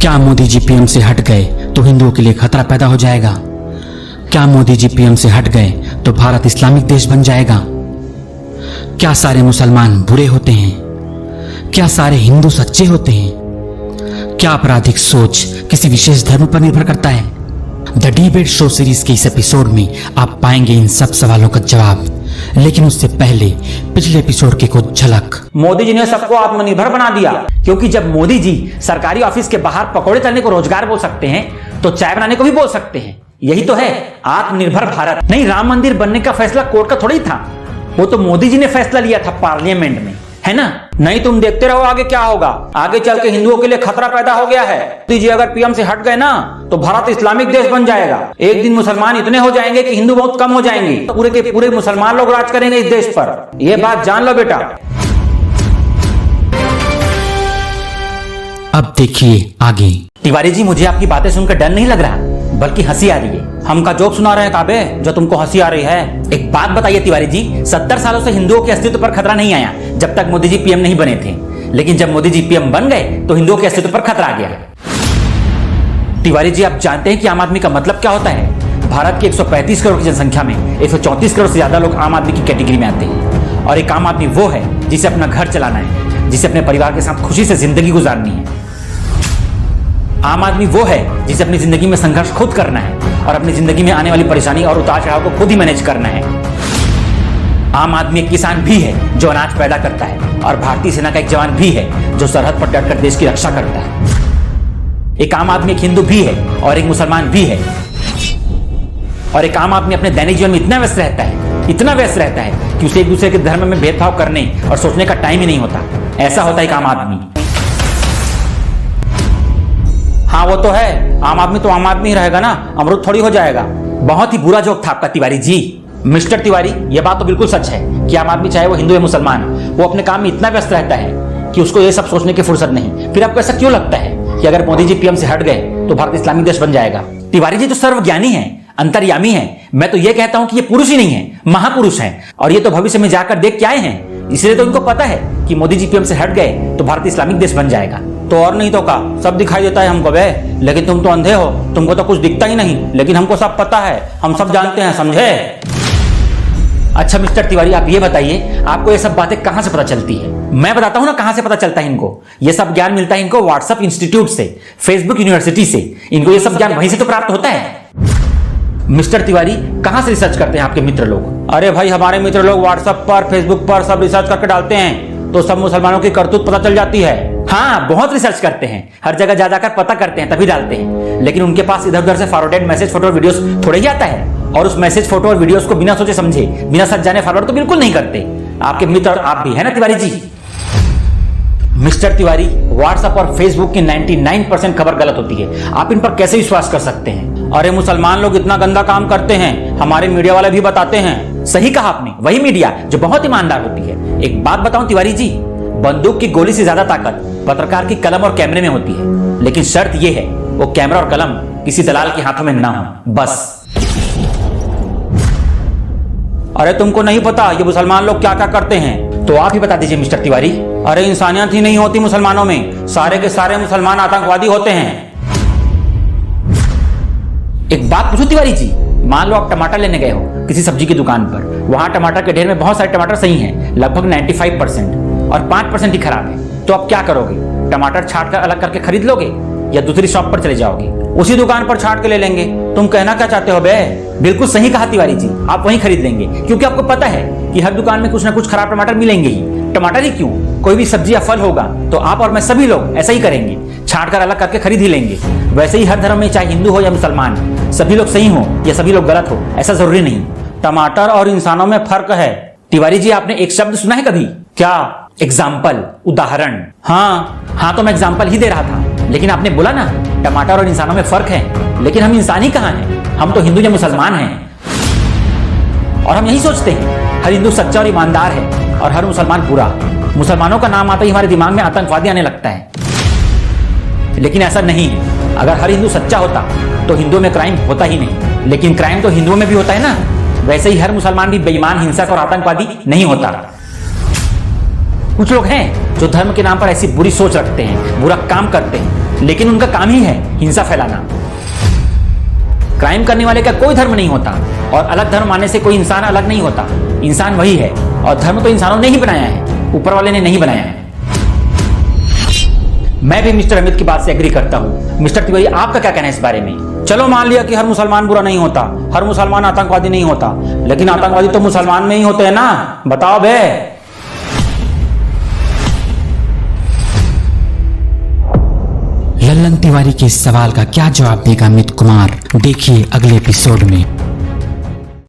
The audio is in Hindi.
क्या मोदी जी पीएम से हट गए तो हिंदुओं के लिए खतरा पैदा हो जाएगा? क्या मोदी जी पीएम से हट गए तो भारत इस्लामिक देश बन जाएगा? क्या सारे मुसलमान बुरे होते हैं? क्या सारे हिंदू सच्चे होते हैं? क्या आपराधिक सोच किसी विशेष धर्म पर निर्भर करता है? द डिबेट शो सीरीज के इस एपिसोड में आप पाएंगे इन सब सवालों का जवाब, लेकिन उससे पहले पिछले एपिसोड की कुछ झलक। मोदी जी ने सबको आत्मनिर्भर बना दिया, क्योंकि जब मोदी जी सरकारी ऑफिस के बाहर पकौड़े तलने को रोजगार बोल सकते हैं तो चाय बनाने को भी बोल सकते हैं। यही तो है आत्मनिर्भर भारत। नहीं, राम मंदिर बनने का फैसला कोर्ट का थोड़ी था, वो तो मोदी जी ने फैसला लिया था पार्लियामेंट में, है ना। नहीं, तुम देखते रहो आगे क्या होगा। आगे चल के हिंदुओं के लिए खतरा पैदा हो गया है। मोदी जी अगर पीएम से हट गए ना तो भारत इस्लामिक देश बन जाएगा। एक दिन मुसलमान इतने हो जाएंगे कि हिंदू बहुत कम हो जाएंगे। पूरे के पूरे मुसलमान लोग राज करेंगे इस देश पर। यह बात जान लो बेटा। अब देखिए आगे। तिवारी जी, मुझे आपकी बातें सुनकर डर नहीं लग रहा, बल्कि हंसी आ रही है। हम का जोक सुना रहे हैं काबे जो तुमको हंसी आ रही है। एक बात बताइए तिवारी जी, 70 सालों से हिंदुओं के अस्तित्व पर खतरा नहीं आया जब तक मोदी जी पीएम नहीं बने थे, लेकिन जब मोदी जी पीएम बन गए तो हिंदुओं के अस्तित्व पर खतरा आ गया। तिवारी जी, आप जानते हैं कि आम आदमी का मतलब क्या होता है? भारत की 135 करोड़ की जनसंख्या में 134 करोड़ से ज्यादा लोग आम आदमी की कैटेगरी में आते हैं। और एक आम आदमी वो है जिसे अपना घर चलाना है, जिसे अपने परिवार के साथ खुशी से जिंदगी गुजारनी है। आम आदमी वो है जिसे अपनी जिंदगी में संघर्ष खुद करना है और अपनी जिंदगी में आने वाली परेशानी और उतार चढ़ाव को खुद ही मैनेज करना है। आम आदमी एक किसान भी है जो अनाज पैदा करता है, और भारतीय सेना का एक जवान भी है जो सरहद पर डटकर देश की रक्षा करता है। एक आम आदमी एक हिंदू भी है और एक मुसलमान भी है। और एक आम आदमी अपने दैनिक जीवन में इतना व्यस्त रहता है कि उसे एक दूसरे के धर्म में भेदभाव करने और सोचने का टाइम ही नहीं होता। ऐसा होता है एक आम आदमी। हाँ, वो तो है, आम आदमी तो आम आदमी ही रहेगा ना, अमरूद थोड़ी हो जाएगा। बहुत ही बुरा जोक था आपका तिवारी जी। मिस्टर तिवारी, ये बात तो बिल्कुल सच है कि आम आदमी चाहे वो हिंदू या मुसलमान, वो अपने काम में इतना व्यस्त रहता है कि उसको ये सब सोचने की फुर्सत नहीं। फिर आपको ऐसा क्यों लगता है कि अगर मोदी जी पीएम से हट गए तो भारत इस्लामिक देश बन जाएगा? तिवारी जी तो सर्वज्ञानी है, अंतर्यामी है। मैं तो ये कहता हूं कि ये पुरुष ही नहीं है, महापुरुष है, और ये तो भविष्य में जाकर देख के आए हैं। इसलिए तो इनको पता है कि मोदी जी पीएम से हट गए तो भारत इस्लामिक देश बन जाएगा। तो और नहीं तो का, सब दिखाई देता है हमको बे, लेकिन तुम तो अंधे हो, तुमको तो कुछ दिखता ही नहीं, लेकिन हमको सब पता है, हम सब जानते हैं, समझे? अच्छा मिस्टर तिवारी, आप ये बताइए, आपको ये सब बातें कहां से पता चलती है? मैं बताता हूं ना कहां से पता चलता है इनको। ये सब ज्ञान मिलता है इनको व्हाट्सएप इंस्टीट्यूट से, फेसबुक यूनिवर्सिटी से। इनको ये सब ज्ञान वहीं से तो प्राप्त होता है। मिस्टर तिवारी, कहां से रिसर्च करते हैं आपके मित्र लोग? अरे भाई, हमारे मित्र लोग व्हाट्सएप पर, फेसबुक पर सब रिसर्च करके डालते हैं, तो सब मुसलमानों की करतूत पता चल जाती है। हाँ, बहुत रिसर्च करते हैं, हर जगह जा जाकर पता करते हैं, तभी डालते हैं। लेकिन उनके पास इधर उधर से फॉरवर्डेड मैसेज, फोटो और वीडियोस थोड़े ही आता है, और उस मैसेज, फोटो और वीडियोस को बिना सोचे समझे, बिना सच जाने फॉरवर्ड तो बिल्कुल नहीं करते। आपके मित्र और आप भी, है ना तिवारी जी? मिस्टर तिवारी, व्हाट्सएप और फेसबुक की 99% खबर गलत होती है, आप इन पर कैसे विश्वास कर सकते हैं? अरे मुसलमान लोग इतना गंदा काम करते हैं, हमारे मीडिया वाले भी बताते हैं। सही कहा आपने, वही मीडिया जो बहुत ईमानदार होती है। एक बात बताऊं तिवारी जी, बंदूक की गोली से ज्यादा ताकत पत्रकार की कलम और कैमरे में होती है, लेकिन शर्त यह है वो कैमरा और कलम किसी दलाल के हाथों में ना हो, बस। अरे तुमको नहीं पता ये मुसलमान लोग क्या क्या करते हैं? तो आप ही बता दीजिए मिस्टर तिवारी। अरे इंसानियत ही नहीं होती मुसलमानों में, सारे के सारे मुसलमान आतंकवादी होते हैं। एक बात पूछूं तिवारी जी, मान लो आप टमाटर लेने गए हो किसी सब्जी की दुकान पर, वहां टमाटर के ढेर में बहुत सारे टमाटर सही हैं, लगभग 95%, और 5% ही खराब है, तो आप क्या करोगे? टमाटर छांट कर अलग करके खरीद लोगे या दूसरी शॉप पर चले जाओगे, उसी दुकान पर छांट के ले लेंगे? तुम कहना क्या चाहते हो बे? बिल्कुल सही कहा तिवारी जी, आप वहीं खरीद लेंगे, क्योंकि आपको पता है कि हर दुकान में कुछ ना कुछ खराब टमाटर मिलेंगे ही। टमाटर ही क्यों, कोई भी सब्जी या फल होगा तो आप और मैं सभी लोग ऐसा ही करेंगे, छांट कर अलग करके खरीद ही लेंगे। वैसे ही हर धर्म में, चाहे हिंदू हो या मुसलमान, सभी लोग सही हो या सभी लोग गलत हो, ऐसा जरूरी नहीं। टमाटर और इंसानों में फर्क है। तिवारी जी, आपने एक शब्द सुना है कभी? क्या? एग्जाम्पल, उदाहरण। हाँ, तो मैं एग्जाम्पल ही दे रहा था, लेकिन आपने बोला ना टमाटर और इंसानों में फर्क है, लेकिन हम इंसान ही कहाँ हैं? हम तो हिंदू या मुसलमान हैं, और हम यही सोचते हैं हर हिंदू सच्चा और ईमानदार है और हर मुसलमान बुरा। मुसलमानों का नाम आता ही हमारे दिमाग में आतंकवादी आने लगता है, लेकिन ऐसा नहीं है। अगर हर हिंदू सच्चा होता तो हिंदुओं में क्राइम होता ही नहीं, लेकिन क्राइम तो हिंदुओं में भी होता है ना। वैसे ही हर मुसलमान भी बेईमान, हिंसक और आतंकवादी नहीं होता। कुछ लोग हैं जो धर्म के नाम पर ऐसी बुरी सोच रखते हैं, बुरा काम करते हैं, लेकिन उनका काम ही है हिंसा फैलाना। क्राइम करने वाले का कोई धर्म नहीं होता और अलग धर्म मानने से कोई इंसान अलग नहीं होता। इंसान वही है और धर्म तो इंसानों ने ही बनाया है, ऊपर वाले ने नहीं बनाया है। मैं भी मिस्टर अमित की बात से एग्री करता हूँ। मिस्टर तिवारी, आपका क्या कहना है इस बारे में? चलो मान लिया कि हर मुसलमान बुरा नहीं होता, हर मुसलमान आतंकवादी नहीं होता, लेकिन आतंकवादी तो मुसलमान में ही होते हैं ना। बताओ बे। लल्लन तिवारी के इस सवाल का क्या जवाब देगा अमित कुमार, देखिए अगले एपिसोड में।